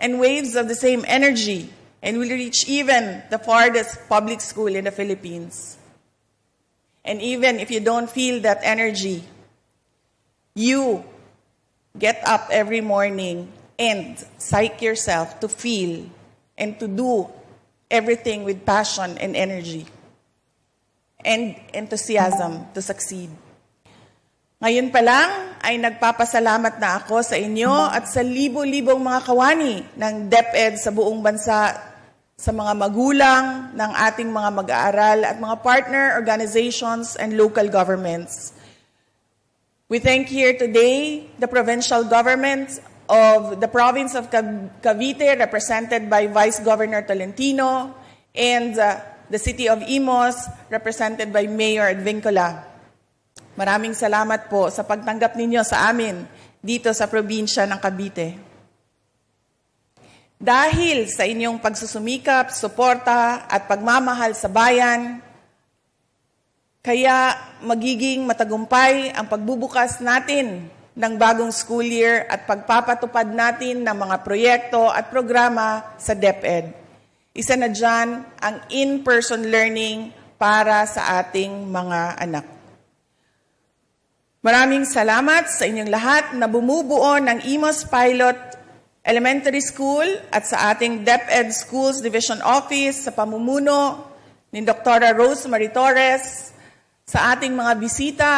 and waves of the same energy, and will reach even the farthest public school in the Philippines. And even if you don't feel that energy, you get up every morning and psych yourself to feel and to do everything with passion and energy and enthusiasm to succeed. Ngayon pa lang ay nagpapasalamat na ako sa inyo at sa libo-libong mga kawani ng DepEd sa buong bansa, sa mga magulang ng ating mga mag-aaral at mga partner organizations and local governments. We thank here today the provincial government of the province of Cavite, represented by Vice Governor Tolentino, and the city of Imos, represented by Mayor Advincula. Maraming salamat po sa pagtanggap ninyo sa amin dito sa probinsya ng Cavite. Dahil sa inyong pagsusumikap, suporta at pagmamahal sa bayan, kaya magiging matagumpay ang pagbubukas natin ng bagong school year at pagpapatupad natin ng mga proyekto at programa sa DepEd. Isa na dyan ang in-person learning para sa ating mga anak. Maraming salamat sa inyong lahat na bumubuo ng Imos Pilot Elementary School at sa ating DepEd Schools Division Office sa pamumuno ni Dr. Rosemary Torres, sa ating mga bisita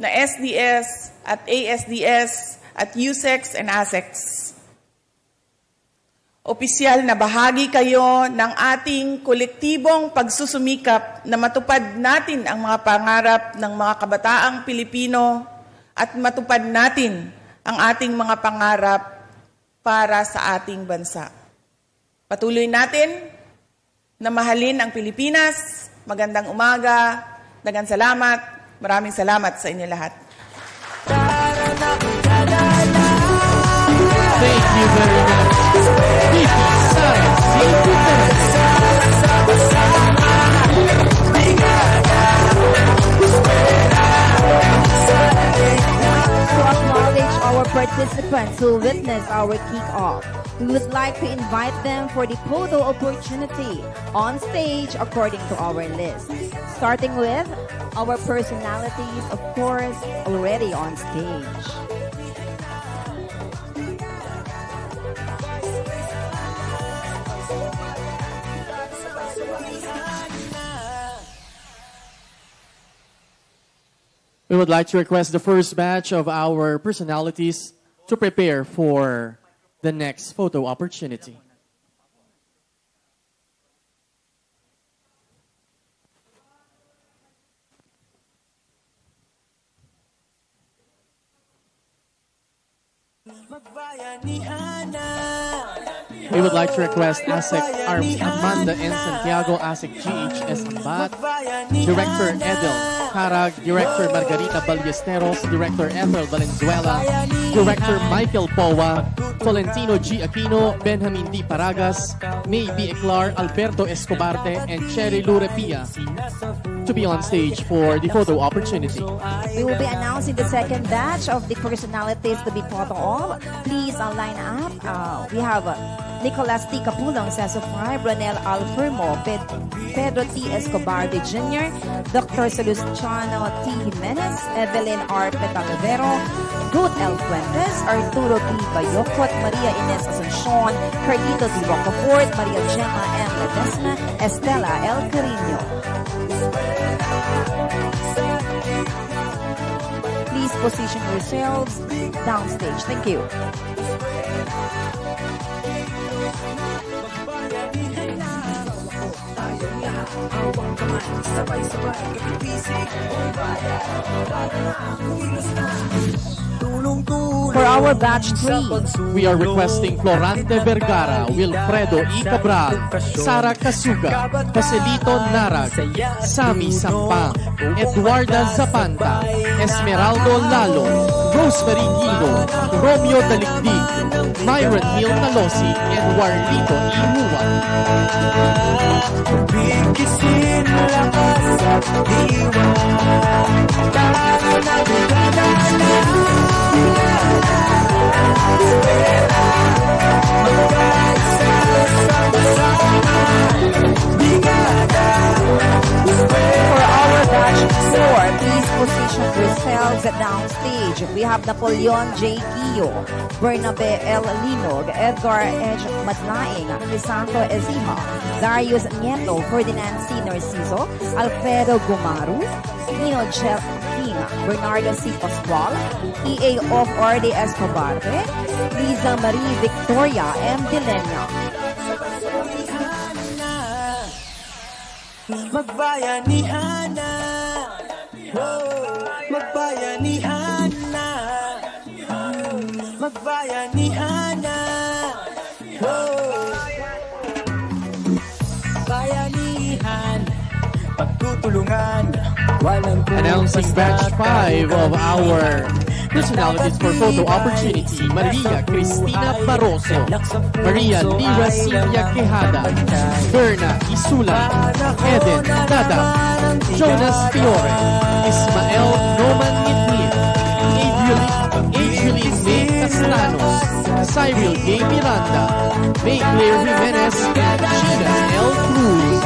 na SDS at ASDS at USEX and ASEX. Opisyal na bahagi kayo ng ating kolektibong pagsusumikap na matupad natin ang mga pangarap ng mga kabataang Pilipino at matupad natin ang ating mga pangarap para sa ating bansa. Patuloy natin na mahalin ang Pilipinas. Magandang umaga. Daghang salamat. Maraming salamat sa inyo lahat. Thank you very much. Sara To acknowledge our participants who witnessed our kick-off, we would like to invite them for the photo opportunity on stage according to our list. Starting with our personalities, of course, already on stage. We would like to request the first batch of our personalities to prepare for the next photo opportunity. We would like to request ASEC Amanda N. Santiago, ASEC GHS Ambat, Director Edel Carag, Director Margarita Ballesteros, Director Ethel Valenzuela, Director Michael Powa, Tolentino G. Aquino, Benjamin D. Paragas, May B. Eclar, Alberto Escobarte, and Cherry Lurepia to be on stage for the photo opportunity. We will be announcing the second batch of the personalities to be photo of. Please line up. We have Nicolas T. Capulong, Seso 5, Ronel Alfermo, Pedro T. Escobar de Jr., Dr. Salustiano T. Jimenez, Evelyn R. Petalavero, Ruth L. Fuentes, Arturo P. Bayocot, Maria Ines Asuncion, Carlito T. Rocafort, Maria Gemma M. Ledesma, Estela L. Carino. Please position yourselves downstage. Thank you. For our batch 3, we are requesting Florante Vergara, Wilfredo E. Cabral, Sara Casuga, Joselito Narag, Sammy Sampang, Eduarda Zapanta, Esmeraldo Lalo, Rosemary Guido, Romeo Daligdig, Myron Hill Nalosi, and Warlito E. Hua. Bigisin lakas at diwa, para nagdadala. Napoleon J. Guio, Bernabe L. Linog, Edgar H. Madlaing, Crisanto Ezima, Darius Nieto, Ferdinand C. Narciso, Alfredo Gumaru, Nino Jeff King, Bernardo C. Pascual, EA of Orde Escobar, Liza Marie Victoria M. Dilena. Magbayanihan na, magbayanihan na, magbayanihan na, bayanihan, pagtutulungan, walang Announcing batch 5 of our personalities for photo opportunity: Maria Cristina Barroso, Maria Lira Silvia Quejada, Berna Isula, Eden Dada, Jonas Fiore, Ismael Roman Mitlir, Adrian May Castanos, Cyril Gay Miranda, May Claire Jimenez, and Gina L. Cruz.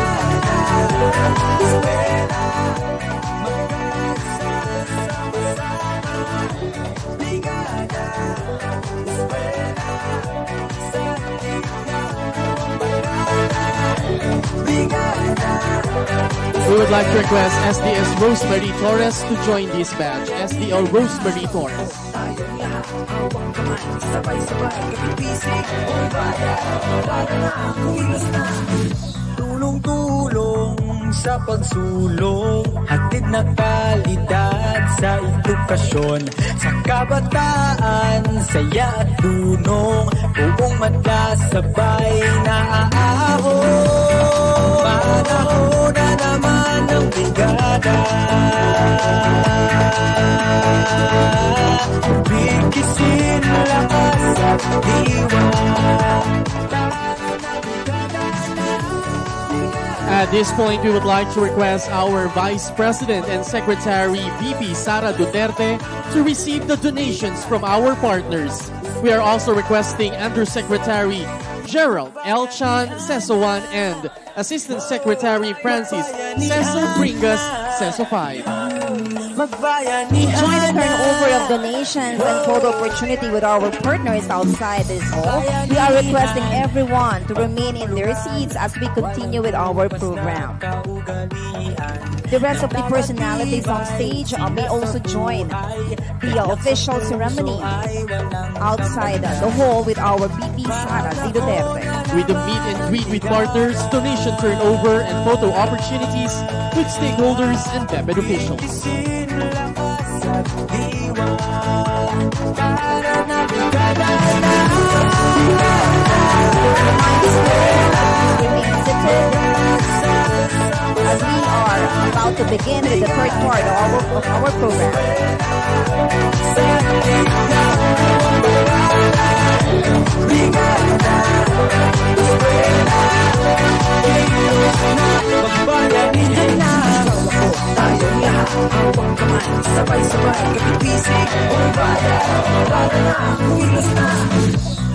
We would like to request SDS Rosemary Torres to join this batch. SDL Rosemary Torres. Tulong-tulong sa pagsulong, hatid na kalidad sa edukasyon, sa kabataan, saya at dunong, buong madla sabay na aahon. Panahon na naman ng brigada, bigisin lakas at diwa. At this point, we would like to request our Vice President and Secretary, VP Sara Duterte, to receive the donations from our partners. We are also requesting Undersecretary Gerald L. Chan Sesowan and Assistant Secretary Francis Cesar Bringas Sesofay. Join the turnover of donations and photo opportunity with our partners outside this hall. We are requesting everyone to remain in their seats as we continue with our program. The rest of the personalities on stage may also join the official ceremony outside the hall with our VP Sara Duterte. With the meet and greet with partners, donation turnover, and photo opportunities with stakeholders and DepEd officials. As we are about to begin with the third part of our program.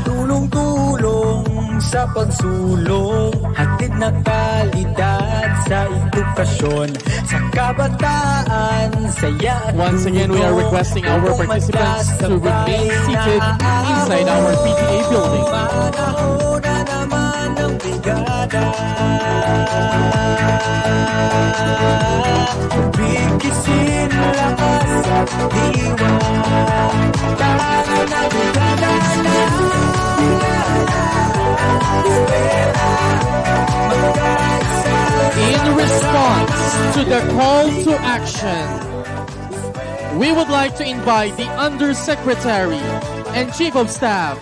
Tulong-tulong sa pagsulong, hatid na kalidad sa edukasyon, sa kabataan, saya at Once again, we are requesting our participants to remain seated inside our PTA building. Panahon na naman ng brigada, bigisin lakas at diwa. In response to the call to action, we would like to invite the Undersecretary and Chief of Staff,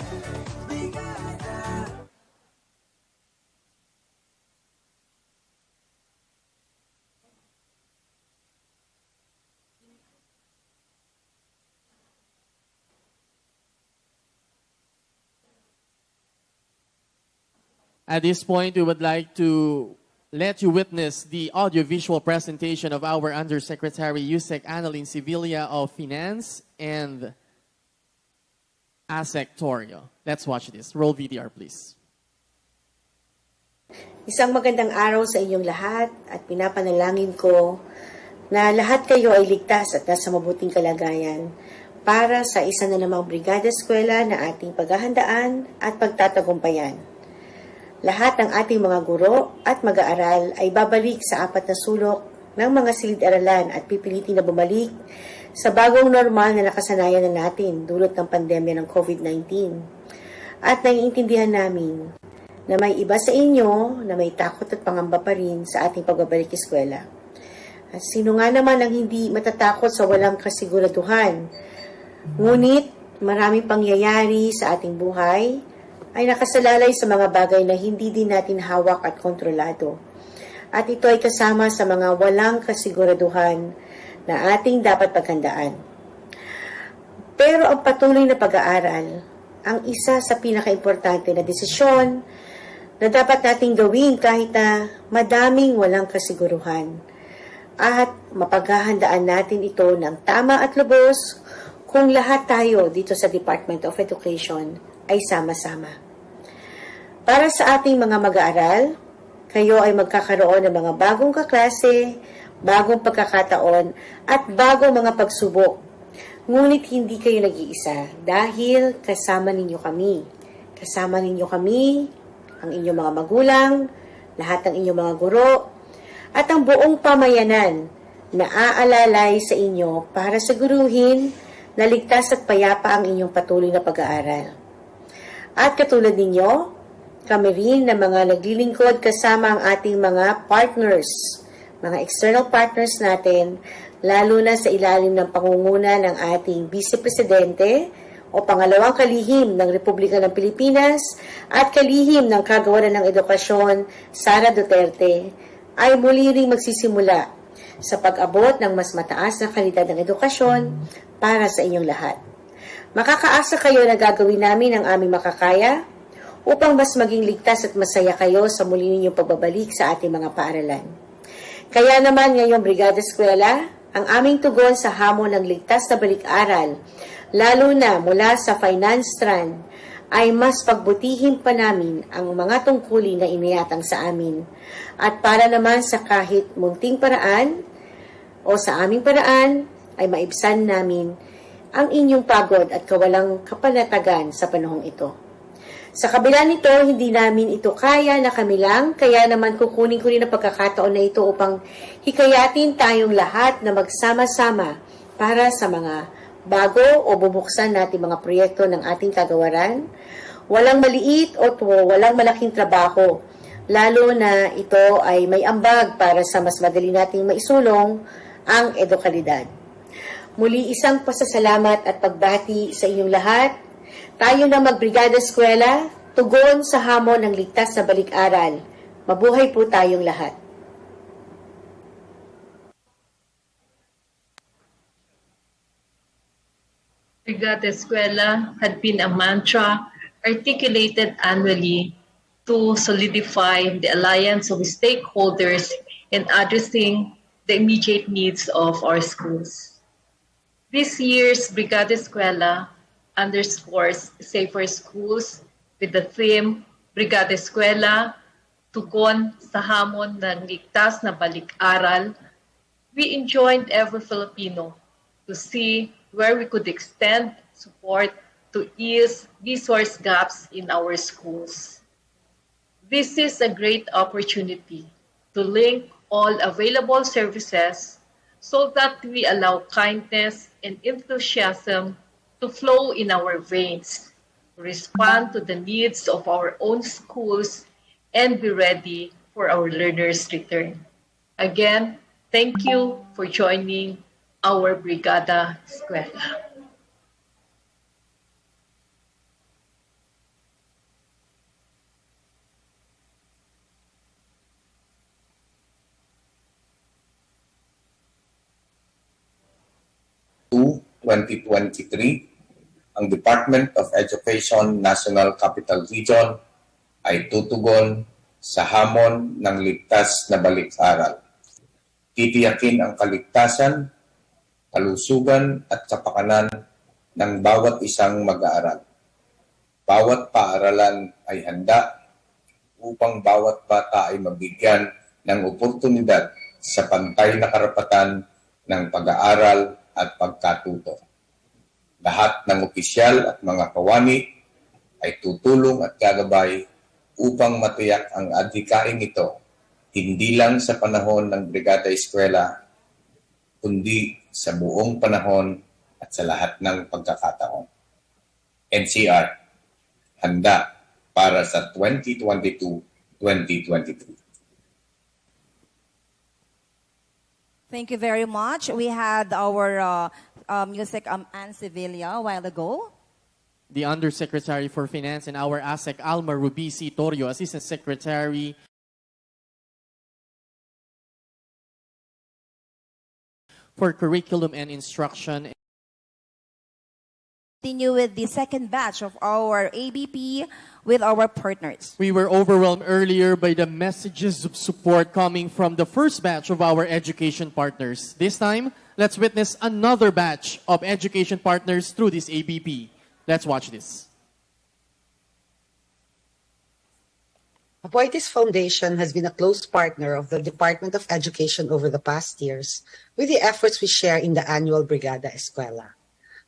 At this point, we would like to let you witness the audiovisual presentation of our Undersecretary Yusek Annalyn Sevilla of Finance and ASEC Torio. Let's watch this. Roll VDR, please. Isang magandang araw sa inyong lahat at pinapanalangin ko na lahat kayo ay ligtas at nasa mabuting kalagayan. para sa isa na namang Brigada Eskwela na ating paghahandaan at pagtatagumpayan. Lahat ng ating mga guro at mag-aaral ay babalik sa 4 na sulok ng mga silid-aralan at pipilitin na bumalik sa bagong normal na nakasanayan na natin dulot ng pandemya ng COVID-19. At naiintindihan namin na may iba sa inyo na may takot at pangamba pa rin sa ating pagbabalik eskwela. At sino nga naman ang hindi matatakot sa walang kasiguraduhan? Ngunit maraming pangyayari sa ating buhay ay nakasalalay sa mga bagay na hindi din natin hawak at kontrolado. At ito ay kasama sa mga walang kasiguraduhan na ating dapat paghandaan. Pero ang patuloy na pag-aaral, ang isa sa pinakaimportante na desisyon na dapat nating gawin kahit na madaming walang kasiguruhan. At mapaghahandaan natin ito ng tama at lubos kung lahat tayo dito sa Department of Education ay sama-sama. Para sa ating mga mag-aaral, kayo ay magkakaroon ng mga bagong kaklase, bagong pagkakataon, at bagong mga pagsubok. Ngunit hindi kayo nag-iisa dahil kasama ninyo kami. Kasama ninyo kami, ang inyong mga magulang, lahat ng inyong mga guro, at ang buong pamayanan na aalalay sa inyo para siguruhin na ligtas at payapa ang inyong patuloy na pag-aaral. At katulad ninyo, kami rin na mga naglilingkod kasama ang ating mga partners, mga external partners natin, lalo na sa ilalim ng pangunguna ng ating Vice Presidente o pangalawang kalihim ng Republika ng Pilipinas at kalihim ng Kagawaran ng Edukasyon, Sara Duterte, ay muli ring magsisimula sa pag-abot ng mas mataas na kalidad ng edukasyon para sa inyong lahat. Makakaasa kayo na gagawin namin ang aming makakaya upang mas maging ligtas at masaya kayo sa muli ninyong pagbabalik sa ating mga paaralan. Kaya naman ngayong Brigada Eskwela, ang aming tugon sa hamon ng ligtas na balik-aral, lalo na mula sa finance strand, ay mas pagbutihin pa namin ang mga tungkulin na iniyatang sa amin. At para naman sa kahit munting paraan o sa aming paraan, ay maibsan namin ang inyong pagod at kawalang kapanatagan sa panahong ito. Sa kabila nito, hindi namin ito kaya na kami lang, kaya naman kukunin ko rin ang pagkakataon na ito upang hikayatin tayong lahat na magsama-sama para sa mga bago o bubuksan natin mga proyekto ng ating kagawaran. Walang maliit o walang malaking trabaho, lalo na ito ay may ambag para sa mas madali nating maisulong ang edukalidad. Muli isang pasasalamat at pagbati sa inyong lahat. Tayo na magbrigada eskwela, tugon sa hamon ng ligtas na balik-aral. Mabuhay po tayong lahat. Brigada Eskwela had been a mantra articulated annually to solidify the alliance of stakeholders in addressing the immediate needs of our schools. This year's Brigada Eskwela underscores safer schools with the theme Brigada Eskwela, tugon sa hamon ng ligtas na balik-aral. We enjoined every Filipino to see where we could extend support to ease resource gaps in our schools. This is a great opportunity to link all available services so that we allow kindness and enthusiasm to flow in our veins, to respond to the needs of our own schools, and be ready for our learners' return. Again, thank you for joining our Brigada Eskwela. To 2023, ang Department of Education National Capital Region ay tutugon sa hamon ng ligtas na balik-aral. Titiyakin ang kaligtasan, kalusugan at kapakanan ng bawat isang mag-aaral. Bawat paaralan ay handa upang bawat bata ay mabigyan ng oportunidad sa pantay na karapatan ng pag-aaral at pagkatuto. Lahat ng opisyal at mga kawani ay tutulong at gagabay upang matiyak ang adhikaing ito hindi lang sa panahon ng Brigada Eskwela, kundi sa buong panahon at sa lahat ng pagkakataon. NCR, handa para sa 2022-2023. Thank you very much. We had our music Ann Sevilla a while ago. The Undersecretary for Finance and our ASEC, Alma Rubisi Torio, Assistant Secretary for Curriculum and Instruction. Continue with the second batch of our ABP with our partners. We were overwhelmed earlier by the messages of support coming from the first batch of our education partners. This time, let's witness another batch of education partners through this ABP. Let's watch this. Apoitis Foundation has been a close partner of the Department of Education over the past years with the efforts we share in the annual Brigada Eskwela.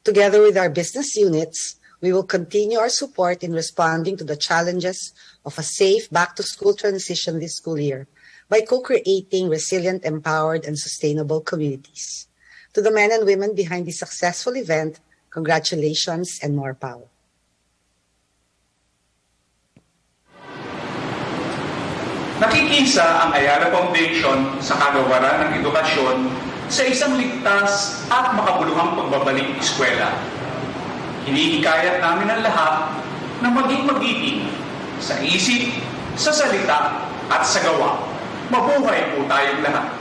Together with our business units, we will continue our support in responding to the challenges of a safe back-to-school transition this school year by co-creating resilient, empowered, and sustainable communities. To the men and women behind this successful event, congratulations and more power. Nakikisa ang Ayala Foundation sa kagawaran ng edukasyon sa isang ligtas at makabuluhang pagbabalik eskwela. Hinihikayat namin ang lahat na maging magiging sa isip, sa salita at sa gawa. Mabuhay po tayong lahat.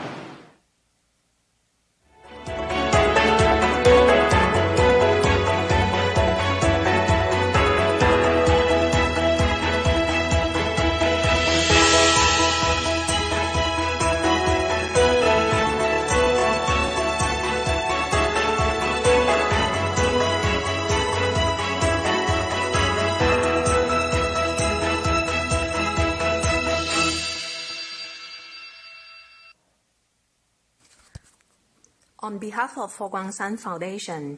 On behalf of Fo Guangsan Foundation,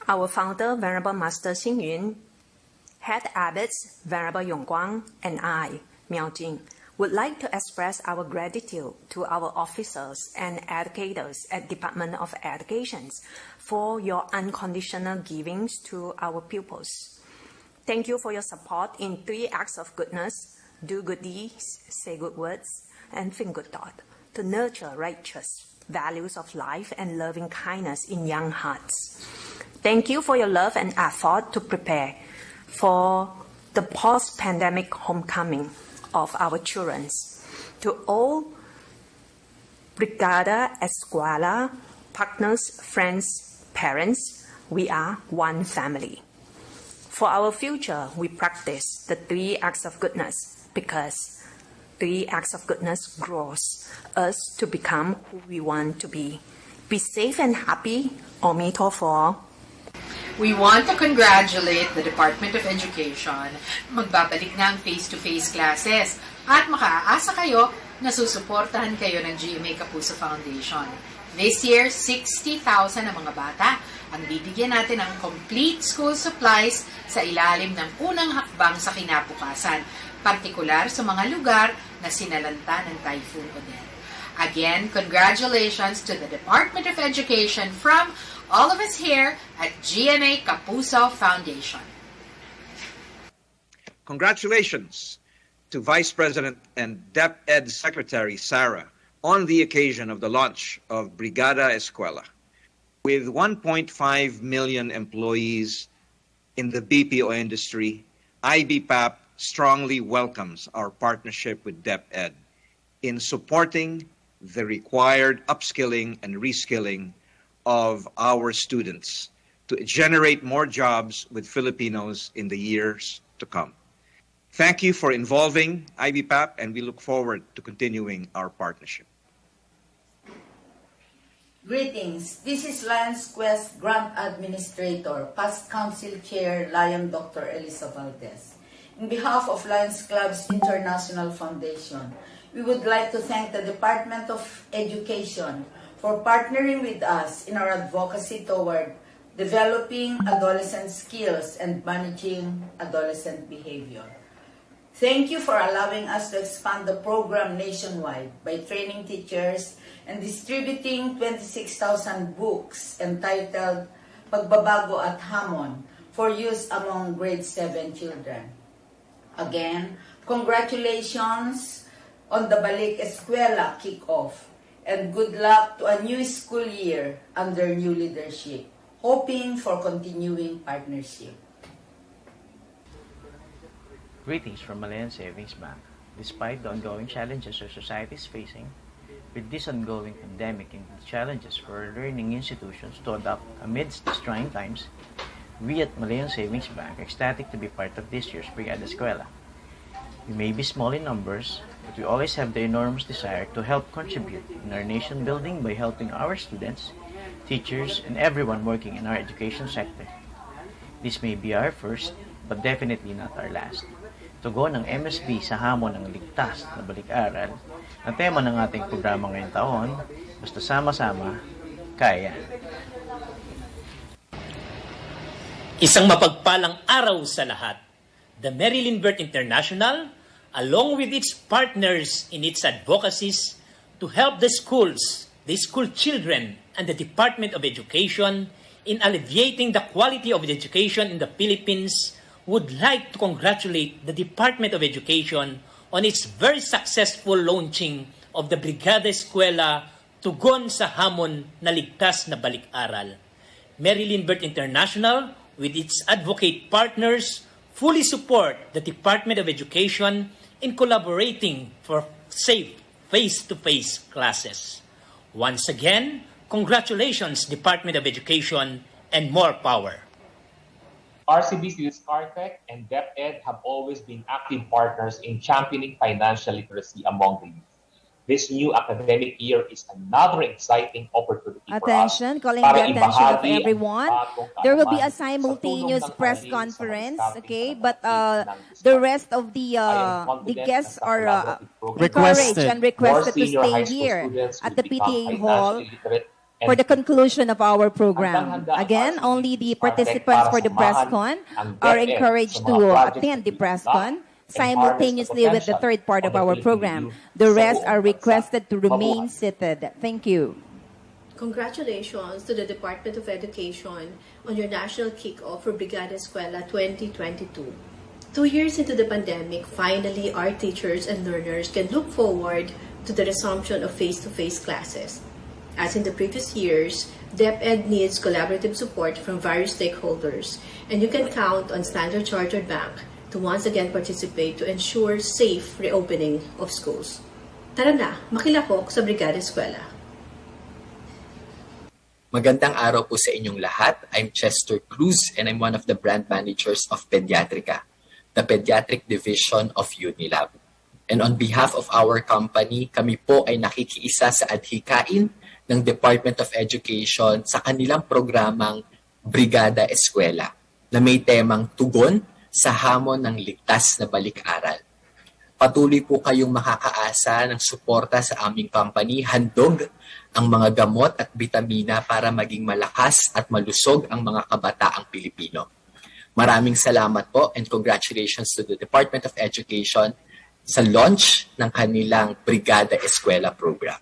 our founder, Venerable Master Xing Yun, head abbots, Venerable Yong Guang, and I, Miao Jing, would like to express our gratitude to our officers and educators at Department of Education for your unconditional givings to our pupils. Thank you for your support in 3 acts of goodness: do good deeds, say good words, and think good thought, to nurture righteous values of life and loving kindness in young hearts. Thank you for your love and effort to prepare for the post-pandemic homecoming of our children. To all Brigada Eskwela partners, friends, parents, we are one family. For our future, we practice the 3 acts of goodness because 3 acts of goodness grows us to become who we want to be. Be safe and happy. Omito for. We want to congratulate the Department of Education. Magbabalik na ang face-to-face classes at makaaasa kayo na susuportahan kayo ng GMA Kapuso Foundation. This year, 60,000 na mga bata ang bibigyan natin ng complete school supplies sa ilalim ng unang hakbang sa kinabukasan, partikular sa mga lugar na sinalanta ng Typhoon Odette. Again, congratulations to the Department of Education from all of us here at GMA Kapuso Foundation. Congratulations to Vice President and DepEd Secretary Sara on the occasion of the launch of Brigada Eskwela. With 1.5 million employees in the BPO industry, IBPAP strongly welcomes our partnership with DepEd in supporting the required upskilling and reskilling of our students to generate more jobs with Filipinos in the years to come. Thank you for involving IBPAP, and we look forward to continuing our partnership. Greetings. This is Lions Quest Grant Administrator, past Council Chair, Lion Dr. Elisa Valdez. In behalf of Lions Clubs International Foundation, we would like to thank the Department of Education for partnering with us in our advocacy toward developing adolescent skills, and managing adolescent behavior. Thank you for allowing us to expand the program nationwide by training teachers and distributing 26,000 books entitled Pagbabago at Hamon for use among grade 7 children. Again, congratulations on the Balik Eskwela kickoff and good luck to a new school year under new leadership, hoping for continuing partnership. Greetings from Malayan Savings Bank. Despite the ongoing challenges our society is facing, with this ongoing pandemic and the challenges for learning institutions to adapt amidst these trying times, we at Malayan Savings Bank are ecstatic to be part of this year's Brigada Eskwela. We may be small in numbers, but we always have the enormous desire to help contribute in our nation building by helping our students, teachers, and everyone working in our education sector. This may be our first, but definitely not our last. Tugon ng MSB sa hamon ng ligtas na balik-aral, ang tema ng ating programa ngayong taon, basta sama-sama, kaya. Isang mapagpalang araw sa lahat. The Marilyn Bert International, along with its partners in its advocacies to help the schools, the school children, and the Department of Education in alleviating the quality of education in the Philippines, would like to congratulate the Department of Education on its very successful launching of the Brigada Eskwela Tugon sa Hamon na Ligtas na Balik-aral. Marilyn Bert International, with its advocate partners, fully support the Department of Education in collaborating for safe face-to-face classes. Once again, congratulations, Department of Education, and more power. RCBC's CARTEC and DepEd have always been active partners in championing financial literacy among the youth. This new academic year is another exciting opportunity Attention, for us. calling the attention of everyone. There will be a simultaneous press conference, okay? But the rest of the guests are encouraged and requested to stay here at the PTA Hall for the conclusion of our program. Again, only the participants for the press con are encouraged to attend the press con simultaneously with the third part of our program. The rest are requested to remain seated. Thank you. Congratulations to the Department of Education on your national kickoff for Brigada Eskwela 2022. 2 years into the pandemic, finally our teachers and learners can look forward to the resumption of face-to-face classes. As in the previous years, DepEd needs collaborative support from various stakeholders, and you can count on Standard Chartered Bank to once again participate to ensure safe reopening of schools. Tara na, makilahok sa Brigada Eskwela. Magandang araw po sa inyong lahat. I'm Chester Cruz and I'm one of the brand managers of Pediatrica, the pediatric division of Unilab. And on behalf of our company, kami po ay nakikiisa sa adhikain ng Department of Education sa kanilang programang Brigada Eskwela na may temang tugon sa hamon ng ligtas na balik-aral. Patuloy po kayong makakaasa ng suporta sa aming company. Handog ang mga gamot at bitamina para maging malakas at malusog ang mga kabataang Pilipino. Maraming salamat po and congratulations to the Department of Education sa launch ng kanilang Brigada Eskwela program.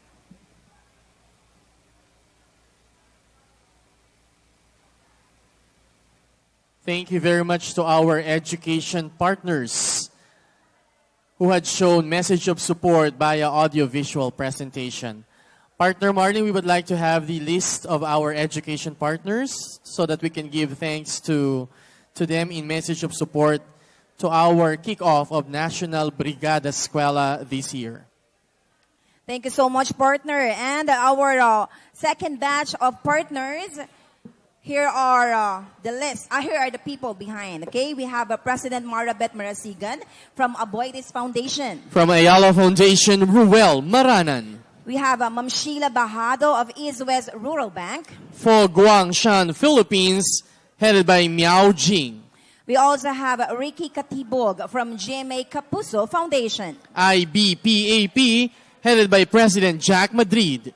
Thank you very much to our education partners who had shown message of support via audio-visual presentation. Partner Marlene, we would like to have the list of our education partners so that we can give thanks to them in message of support to our kickoff of National Brigada Eskwela this year. Thank you so much, partner. And our second batch of partners. Here are the list. Here are the people behind. Okay, we have President Marabet Marasigan from Aboides Foundation. From Ayala Foundation, Ruel Maranan. We have Ma'am Sheila Bahado of East West Rural Bank. For Guangshan, Philippines, headed by Miao Jing. We also have Ricky Katibog from GMA Kapuso Foundation. IBPAP, headed by President Jack Madrid.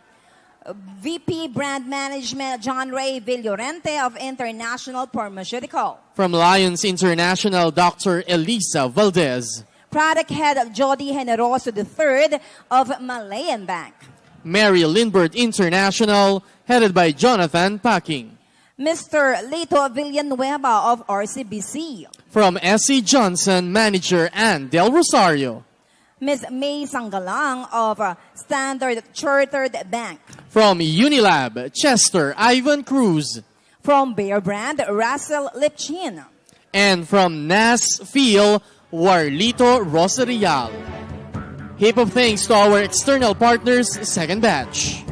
VP Brand Management, John Ray Villorente of International Pharmaceutical. From Lions International, Dr. Elisa Valdez. Product Head Jody Generoso III of Malayan Bank. Mary Lindbergh International, headed by Jonathan Packing. Mr. Lito Villanueva of RCBC. From S.C. Johnson, Manager Ann Del Rosario. Ms. May Sangalang of Standard Chartered Bank. From Unilab, Chester Ivan Cruz. From Bear Brand, Russell Lipchin. And from Nas Feel, Warlito Rosarial. Heap of thanks to our external partners, second batch.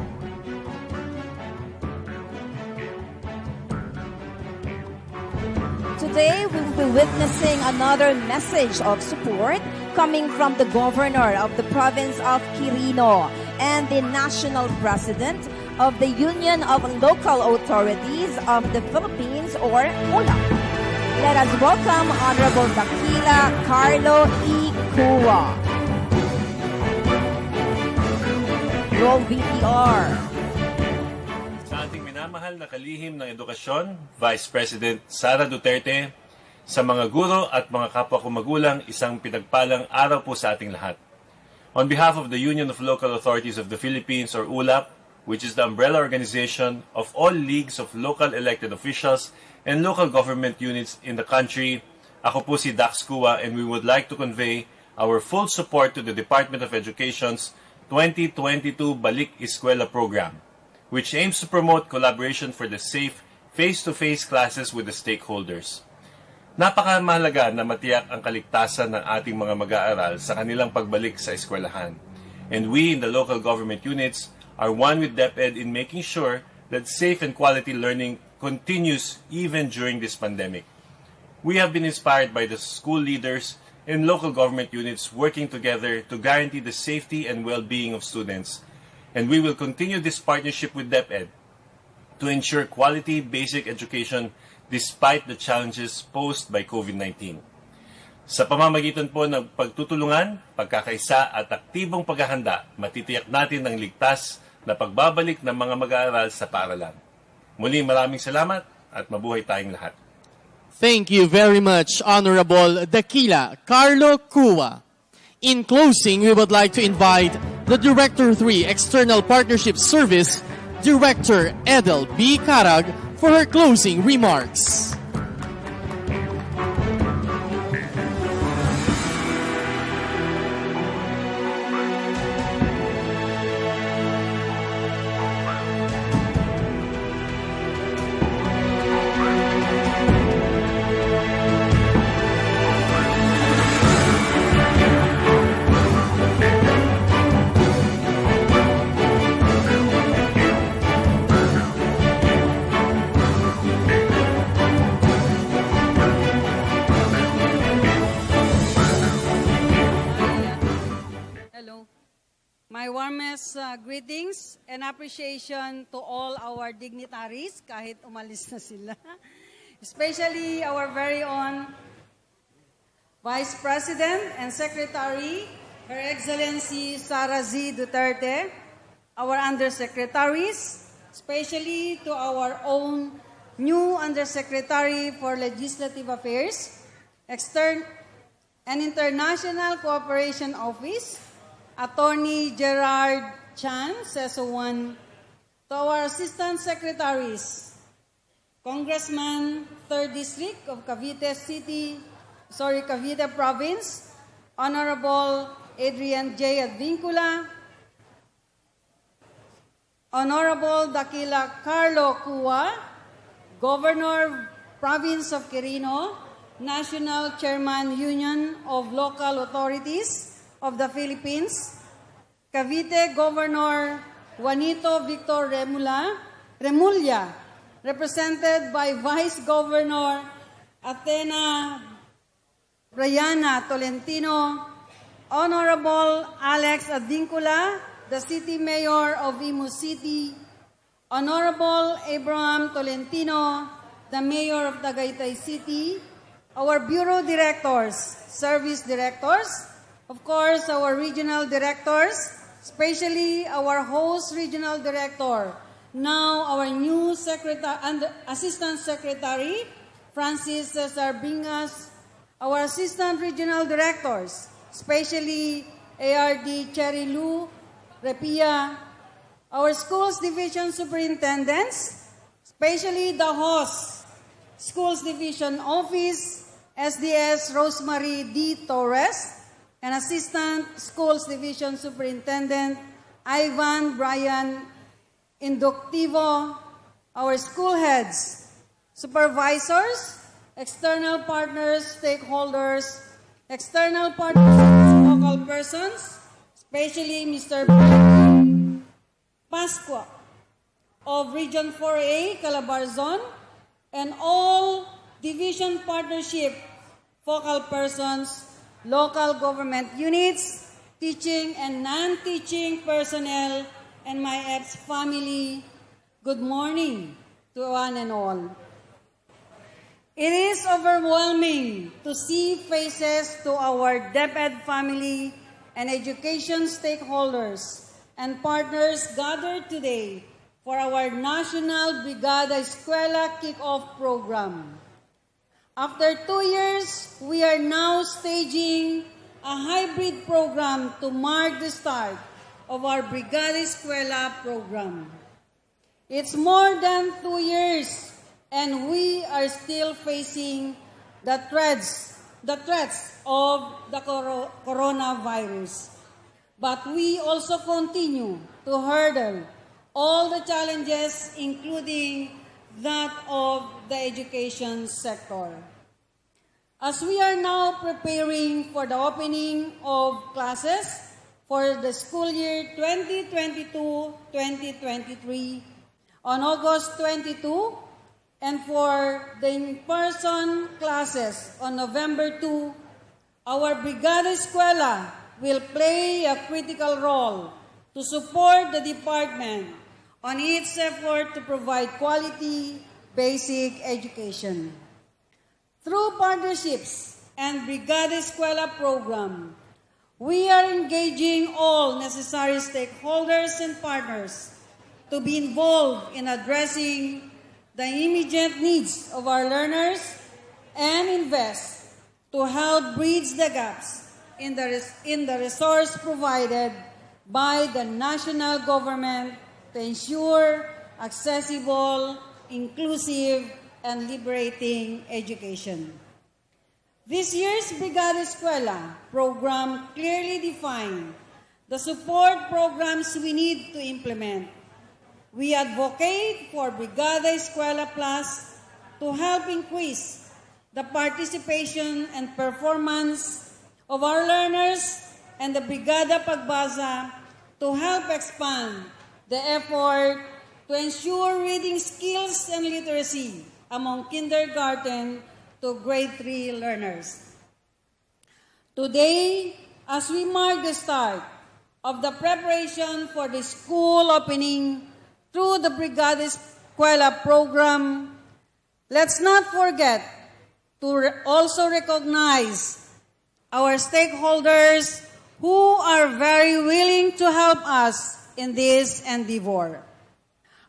Today, we will be witnessing another message of support coming from the Governor of the Province of Quirino and the National President of the Union of Local Authorities of the Philippines, or ULA. Let us welcome Honorable Dakila Carlo E. Cua. Roll VTR. Sa ating minamahal na kalihim ng edukasyon, Vice President Sara Duterte, sa mga guro at mga kapwa ko magulang, isang pinagpalang araw po sa ating lahat. On behalf of the Union of Local Authorities of the Philippines, or ULAP, which is the umbrella organization of all leagues of local elected officials and local government units in the country, ako po si Dax Cua, and we would like to convey our full support to the Department of Education's 2022 Balik Eskwela program, which aims to promote collaboration for the safe face-to-face classes with the stakeholders. Napakamahalaga na matiyak ang kaligtasan ng ating mga mag-aaral sa kanilang pagbalik sa eskwelahan. And we in the local government units are one with DepEd in making sure that safe and quality learning continues even during this pandemic. We have been inspired by the school leaders and local government units working together to guarantee the safety and well-being of students. And we will continue this partnership with DepEd to ensure quality basic education despite the challenges posed by COVID-19. Sa pamamagitan po ng pagtutulungan, pagkakaisa at aktibong paghahanda, matitiyak natin ang ligtas na pagbabalik ng mga mag-aaral sa paaralan. Muli maraming salamat at mabuhay tayong lahat. Thank you very much, Honorable Dakila Carlo Cua. In closing, we would like to invite the Director 3 External Partnership Service, Director Edel B. Carag, for her closing remarks. My warmest greetings and appreciation to all our dignitaries, kahit umalis na sila. Especially our very own Vice President and Secretary, Her Excellency Sara Z. Duterte, our Undersecretaries, especially to our own new Undersecretary for Legislative Affairs, External and International Cooperation Office, Attorney Gerard Chan, CESO 1, to our Assistant Secretaries, Congressman 3rd District of Cavite Province, Honorable Adrian J. Advincula, Honorable Dakila Carlo Cua, Governor, Province of Quirino, National Chairman, Union of Local Authorities of the Philippines, Cavite Governor Juanito Victor Remulla, represented by Vice Governor Athena Briana Tolentino, Honorable Alex Advincula, the City Mayor of Imus City, Honorable Abraham Tolentino, the Mayor of Tagaytay City, our Bureau Directors, Service Directors, of course, our Regional Directors, especially our host regional director, now our new Assistant Secretary, Francis Cesar Bingas, our Assistant Regional Directors, especially ARD Cherry Lou Repia, our Schools Division Superintendents, especially the host, Schools Division Office, SDS Rosemary D. Torres, and Assistant Schools Division Superintendent Ivan Brian Inductivo, our school heads, supervisors, external partners, stakeholders, external partners, local persons, especially Mr. Pasqua of Region 4A, Calabarzon, and all division partnership focal persons, local government units, teaching and non-teaching personnel, and my EPS family. Good morning to one and all. It is overwhelming to see faces to our DepEd family and education stakeholders and partners gathered today for our National Brigada Eskwela Kick-Off Program. After 2 years, we are now staging a hybrid program to mark the start of our Brigada Eskwela program. It's more than 2 years, and we are still facing the threats of the coronavirus. But we also continue to hurdle all the challenges, including that of the education sector. As we are now preparing for the opening of classes for the school year 2022-2023 on August 22, and for the in-person classes on November 2, our Brigada Eskwela will play a critical role to support the department on its effort to provide quality basic education. Through partnerships and Brigada Eskwela program, we are engaging all necessary stakeholders and partners to be involved in addressing the immediate needs of our learners and invest to help bridge the gaps in the resource provided by the national government to ensure accessible, inclusive, and liberating education. This year's Brigada Eskwela program clearly defined the support programs we need to implement. We advocate for Brigada Eskwela Plus to help increase the participation and performance of our learners, and the Brigada Pagbasa to help expand the effort to ensure reading skills and literacy among kindergarten to grade 3 learners. Today, as we mark the start of the preparation for the school opening through the Brigada Eskwela program, let's not forget to also recognize our stakeholders who are very willing to help us in this endeavor.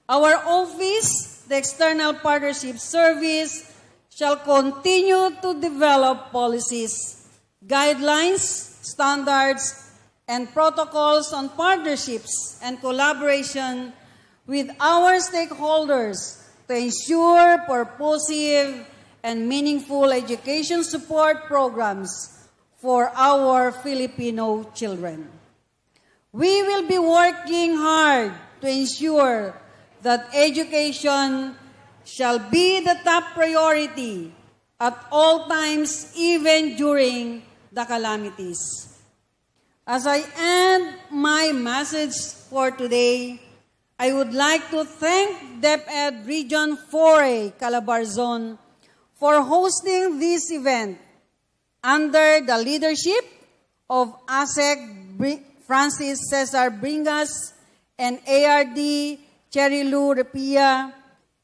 Our office, the External Partnership Service, shall continue to develop policies, guidelines, standards, and protocols on partnerships and collaboration with our stakeholders to ensure purposive and meaningful education support programs for our Filipino children. We will be working hard to ensure that education shall be the top priority at all times, even during the calamities. As I end my message for today, I would like to thank DepEd Region 4A, Calabarzon, for hosting this event under the leadership of ASEC Francis Cesar Bingas and ARD Cherry Lou Repia,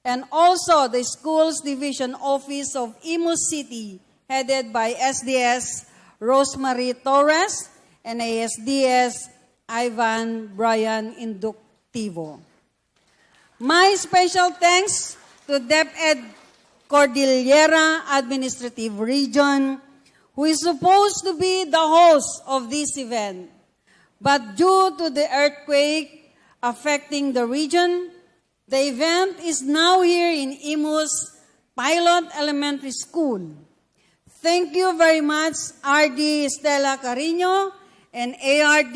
and also the Schools Division Office of Imus City, headed by SDS Rosemary Torres and ASDS Ivan Brian Inductivo. My special thanks to DepEd Cordillera Administrative Region, who is supposed to be the host of this event. But due to the earthquake affecting the region, the event is now here in Imus Pilot Elementary School. Thank you very much, RD Stella Carino and ARD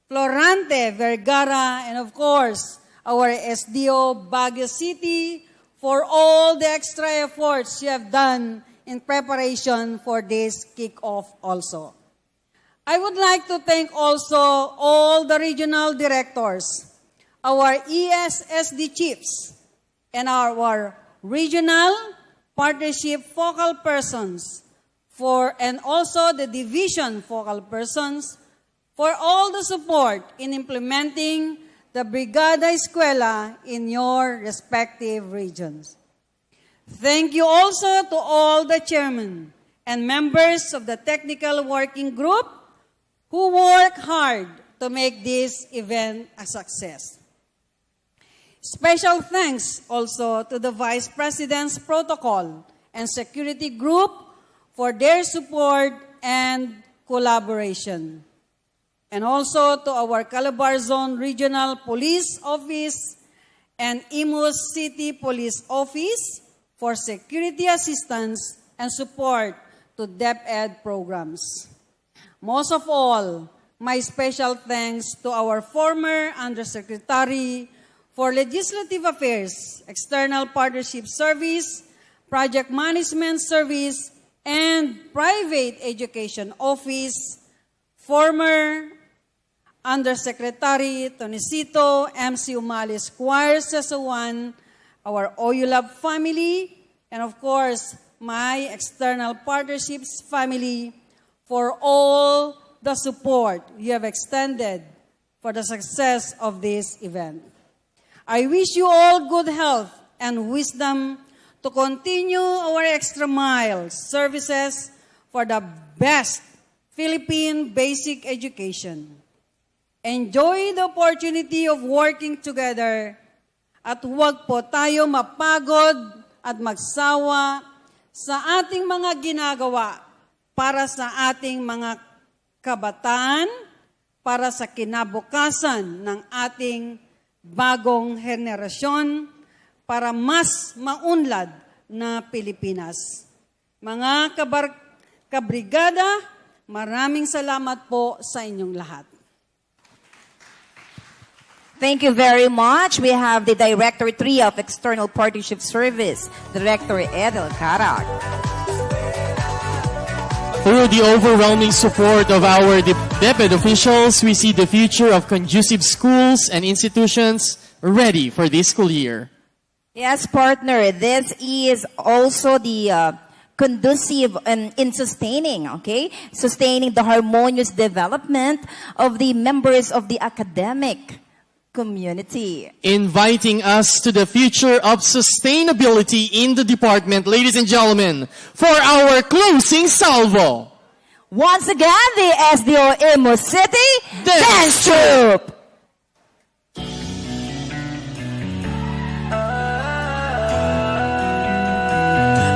Florante Vergara, and of course, our SDO Baguio City, for all the extra efforts you have done in preparation for this kickoff also. I would like to thank also all the regional directors, our ESSD chiefs, and our regional partnership focal persons, and also the division focal persons, for all the support in implementing the Brigada Eskwela in your respective regions. Thank you also to all the chairmen and members of the technical working group who work hard to make this event a success. Special thanks also to the Vice President's Protocol and Security Group for their support and collaboration. And also to our Calabar Zone Regional Police Office and Imus City Police Office for security assistance and support to DepEd programs. Most of all, my special thanks to our former Undersecretary for Legislative Affairs, External Partnership Service, Project Management Service, and Private Education Office, former Undersecretary Tonicito MC Umali Squire Sesuan, our OULAB family, and of course, my External Partnerships family, for all the support you have extended for the success of this event. I wish you all good health and wisdom to continue our extra mile services for the best Philippine basic education. Enjoy the opportunity of working together at huwag po tayo mapagod at magsawa sa ating mga ginagawa para sa ating mga kabataan, para sa kinabukasan ng ating bagong henerasyon, para mas maunlad na Pilipinas. Mga kabrigada, maraming salamat po sa inyong lahat. Thank you very much. We have the Director 3 of External Partnership Service, Director Edel Carag. Through the overwhelming support of our DepEd officials, we see the future of conducive schools and institutions ready for this school year. Yes, partner. This is also the conducive in sustaining the harmonious development of the members of the academic community. Inviting us to the future of sustainability in the department, ladies and gentlemen, for our closing salvo. Once again, the SDO Imus City Dance Troupe.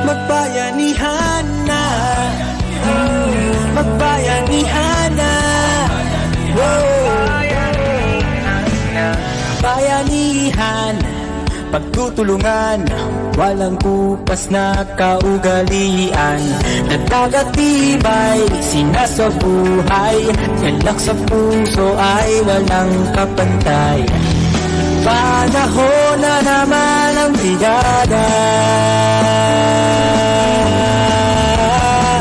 Magbayanihan na, magbayanihan na, bayanihan, pagtutulungan, walang kupas na kaugalian, nagtagatibay, sinasabuhay, galak sa puso ay walang kapantay. Panahon na naman ang brigada,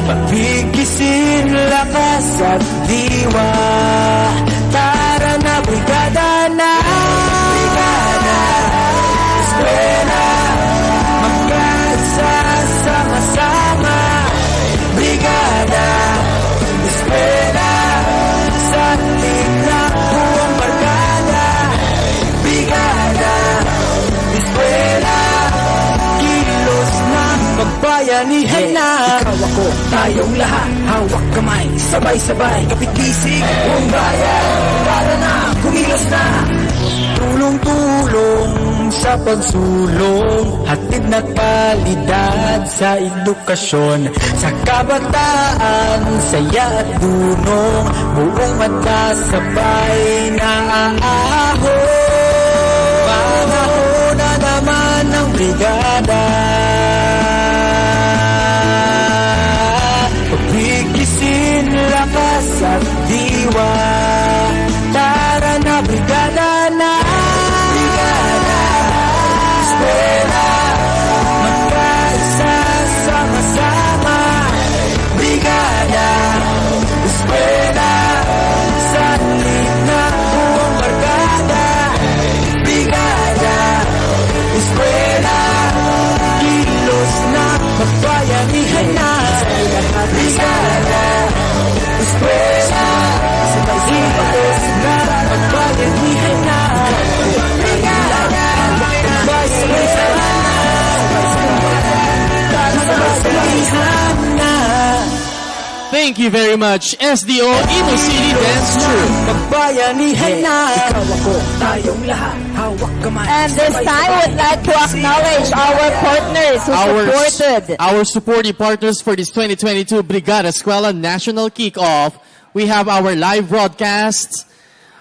pagbigisin, lakas at diwa, tara na brigada na, brigada, eskwela, magkasama-sama, brigada, eskwela, sa tinakbuang barkada, brigada, eskwela, kilos ng pagbayanihan na. Ikaw ako, tayong lahat, hawak kamay, sabay-sabay, kapit-bisig, buong bayan. sa pagsulong, hatid na kalidad sa edukasyon. Sa kabataan, saya at dunong, buong mata sabay na aahon. Panahon na naman ng brigada, pagbigisin lakas at diwa. Tara na brigada na, brigada, eskwela, magkaisa sama-sama. Brigada, eskwela, sa na buong barkada. Brigada, eskwela, kilos na magbayanihan na. Brigada, eskwela, ipatos na magbayanihan na. Brigada, magbayanihan na. Thank you very much, SDO Imo City Dance Troupe. Magbayanihan na. Ikaw ako, tayong lahat, hawak kamay. And this time, I would like to acknowledge our partners who supported. Our supporting partners for this 2022 Brigada Eskwela National Kickoff. We have our live broadcasts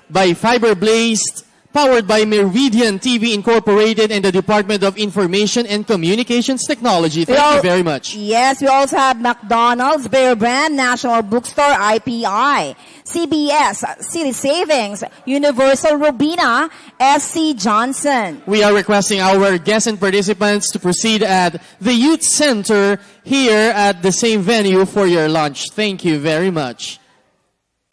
by Fiber Blazed, powered by Meridian TV Incorporated and the Department of Information and Communications Technology. Thank you very much. Yes, we also have McDonald's, Bear Brand, National Bookstore, IPI, CBS, City Savings, Universal Robina, SC Johnson. We are requesting our guests and participants to proceed at the Youth Center here at the same venue for your lunch. Thank you very much.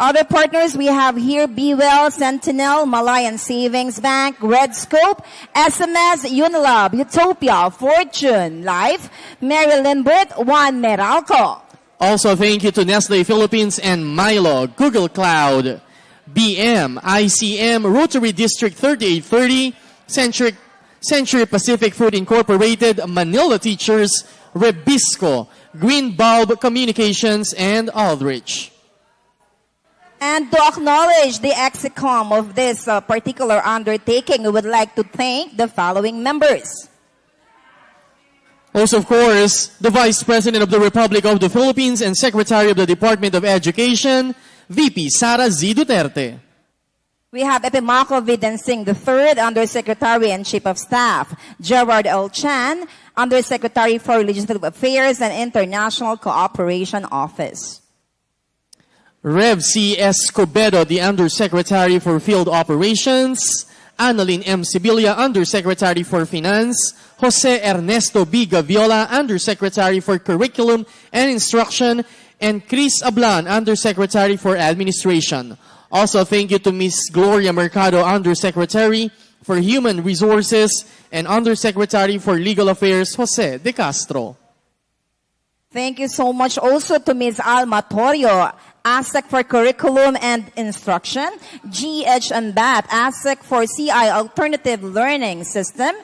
Other partners we have here, Be Well, Sentinel, Malayan Savings Bank, Red Scope, SMS, Unilab, Utopia, Fortune, Life, Mary Limbert, Juan Meralco. Also, thank you to Nestle Philippines and Milo, Google Cloud, BM, ICM, Rotary District 3830, Century Pacific Food Incorporated, Manila Teachers, Rebisco, Green Bulb Communications, and Aldrich. And to acknowledge the execom of this particular undertaking, we would like to thank the following members. Also, of course, the Vice President of the Republic of the Philippines and Secretary of the Department of Education, VP Sara Z. Duterte. We have Epimaco Vidensing III, Undersecretary and Chief of Staff, Gerard L. Chan, Undersecretary for Legislative Affairs and International Cooperation Office. Rev C. Escobedo, the Undersecretary for Field Operations, Annalyn M. Sibilia, Undersecretary for Finance, Jose Ernesto B. Gaviola, Undersecretary for Curriculum and Instruction, and Chris Ablan, Undersecretary for Administration. Also, thank you to Ms. Gloria Mercado, Undersecretary for Human Resources, and Undersecretary for Legal Affairs, Jose De Castro. Thank you so much also to Ms. Alma Torio, ASEC for Curriculum and Instruction, GH and BAT, ASEC for CI Alternative Learning System,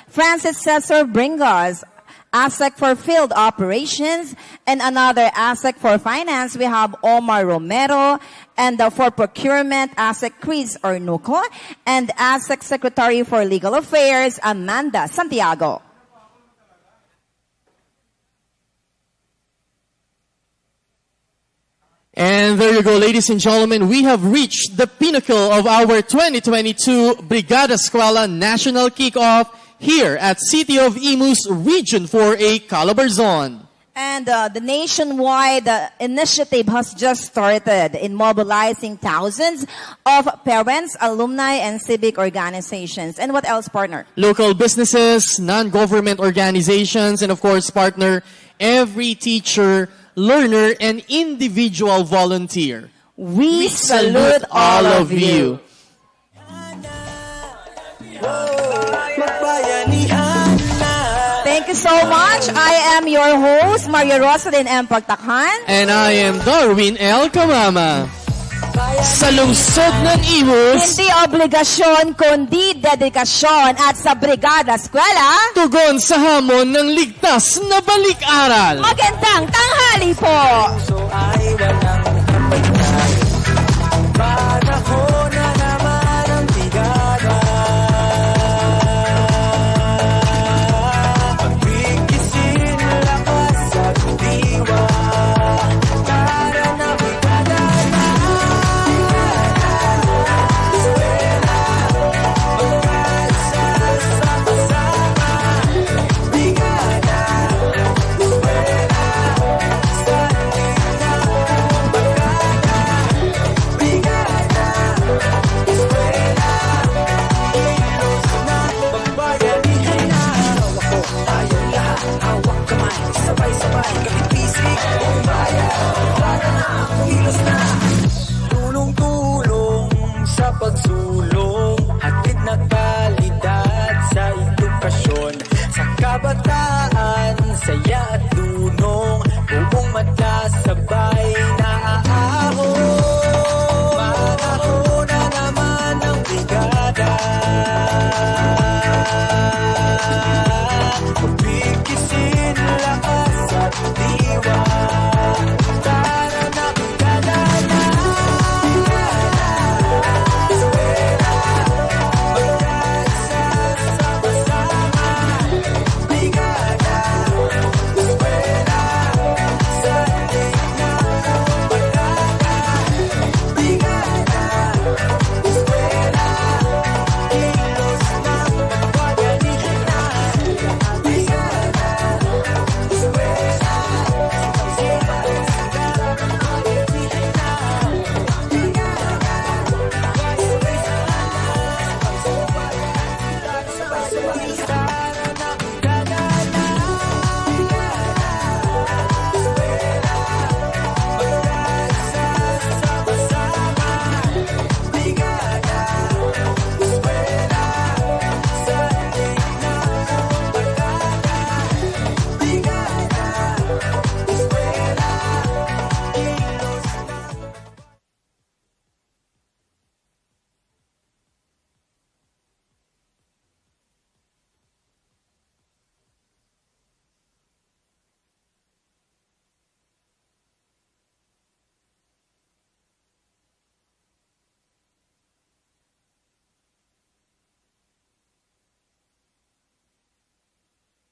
Francis Cesar Bringas, ASEC for Field Operations, and another ASEC for Finance. We have Omar Romero, and for Procurement, ASEC Chris Ornuco, and ASEC Secretary for Legal Affairs, Amanda Santiago. And there you go, ladies and gentlemen. We have reached the pinnacle of our 2022 Brigada Eskwela National Kickoff here at City of Imus Region 4A, Calabarzon. And the nationwide initiative has just started in mobilizing thousands of parents, alumni, and civic organizations. And what else, partner? Local businesses, non-government organizations, and of course, partner, every teacher, learner, and individual volunteer. We salute all of you. Thank you so much. I am your host, Maria Rosalyn M. Pagtakhan. And I am Darwin L. Kamama. Sa lungsod ng Imus, hindi obligasyon kundi dedikasyon, at sa Brigada Eskwela, tugon sa hamon ng ligtas na balik-aral. Magandang tanghali po!